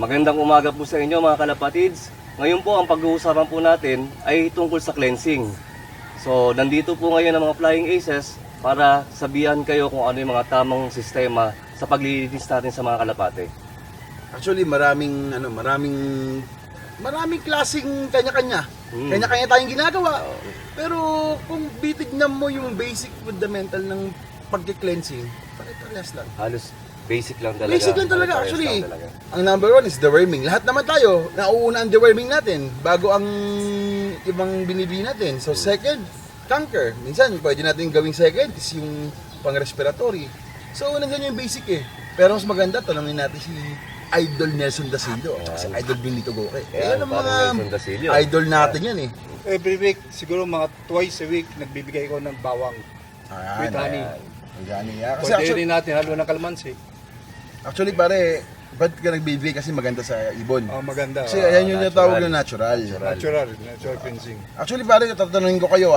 Magandang umaga po sa inyo mga kalapatids. Ngayon po ang pag-uusapan po natin ay tungkol sa cleansing. So nandito po ngayon ang mga Flying Aces para sabihan kayo kung ano yung mga tamang sistema sa paglilinis natin sa mga kalapate. Actually, maraming klaseng kanya-kanya. Kanya-kanya tayong ginagawa. Pero kung bitignan mo yung basic fundamental ng pagki-cleansing, pare-parehas lang. Halos basic lang talaga. Basic lang talaga Pare-parehas actually. lang talaga. Ang number one is deworming. Lahat naman tayo, nauuna ang deworming natin bago ang ibang binibili natin. So second, canker. Minsan, pwede natin gawing second is yung pang-respiratory. So nandiyan yung basic eh. Pero mas maganda, tanongin natin si Idol Nelson Dasillo at si Idol Benito Goque. Yan, Yan ang parang mga Nelson Dasillo. idol natin yan eh. Every week, siguro mga twice a week, nagbibigay ko ng bawang with honey. Kasi Pwede rin natin halo ng kalamansi. actually pare, ba't ka nagbibigay kasi maganda sa ibon? Oh, maganda. Kasi ayan yung natural. natawag na natural. Natural cleansing. Actually pare, tatanungin ko kayo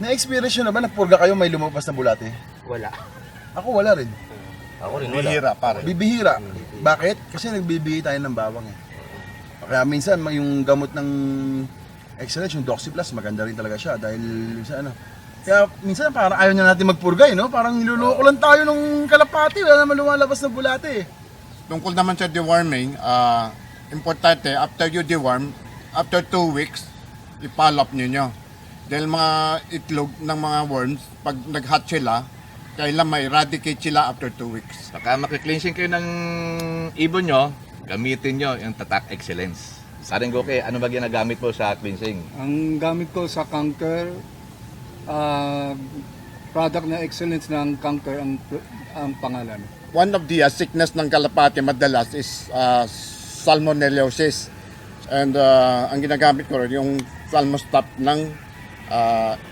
na-experience nyo na ba nagpurga kayo may lumabas na bulate? Wala. Ako wala rin. Ako rin wala. pare. Bibihira. Bakit? Kasi nagbibigay tayo ng bawang eh. Kaya minsan yung gamot ng excellence, yung Doxyplus, maganda rin talaga siya dahil sa ano. Kaya minsan parang ayaw na natin magpurga no? Parang niluloko lang tayo ng kalapati, wala naman lumalabas na bulate eh. Tungkol naman sa deworming, importante, after you deworm, after 2 weeks, ipalop nyo. Dahil mga itlog ng mga worms, pag nag-hatch sila, kailan ma-eradicate sila after 2 weeks. Saka makikleansing kayo ng ibon nyo, gamitin nyo yung Tatak Excellence. Saring Goque, ano ba ginagamit mo sa cleansing? Ang gamit ko sa canker, product na excellence ng canker ang pangalan. One of the sickness ng kalapate madalas is salmonellosis. And ang ginagamit ko rin yung Salmostop ng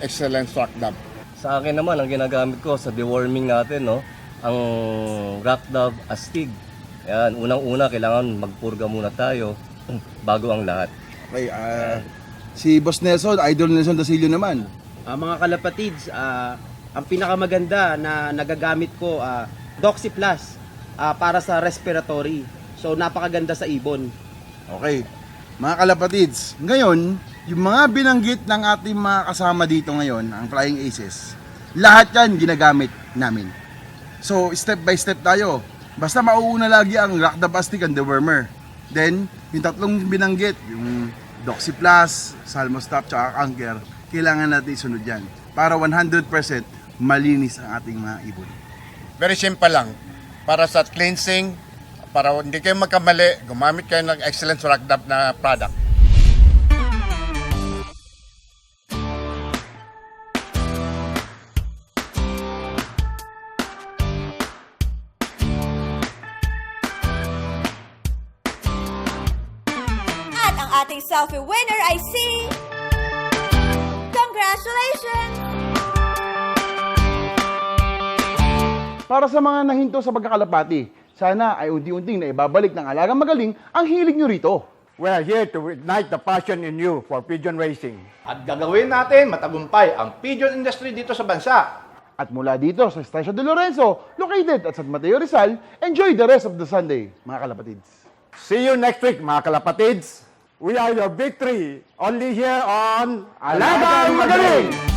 Excellence Rockdove. Sa akin naman, ang ginagamit ko sa deworming natin, no, ang Rockdove Astig. Yan, unang-una kailangan magpurga muna tayo bago ang lahat. Okay, si Boss Nelson, Idol Nelson Dasillo naman. Mga kalapatids, ang pinakamaganda na nagagamit ko, Doxyplus, para sa respiratory. So napakaganda sa ibon. Okay. Mga kalapatids, ngayon, yung mga binanggit ng ating mga kasama dito ngayon, ang Flying Aces, lahat yan ginagamit namin. So, step by step tayo. Basta mauuna lagi ang Rockdove Astig and dewormer. Then, yung tatlong binanggit, yung Doxyplus, Salmostop, tsaka canker, kailangan natin isunod yan para 100% malinis ang ating mga ibon. Very simple lang. Para sa cleansing, para hindi kayo magkamali, gumamit kayo ng Excellence Rockdove na product. At ang ating selfie winner ay si... Congratulations! Para sa mga nahinto sa pagkakalapati, sana ay unti-unting na ibabalik ng alagang magaling ang hilig nyo rito. We are here to ignite the passion in you for pigeon racing. At gagawin natin matagumpay ang pigeon industry dito sa bansa. At mula dito sa Estancia de Lorenzo, located at San Mateo Rizal, enjoy the rest of the Sunday, mga kalapatids. See you next week, mga kalapatids. We are your victory, only here on Alagang Magaling!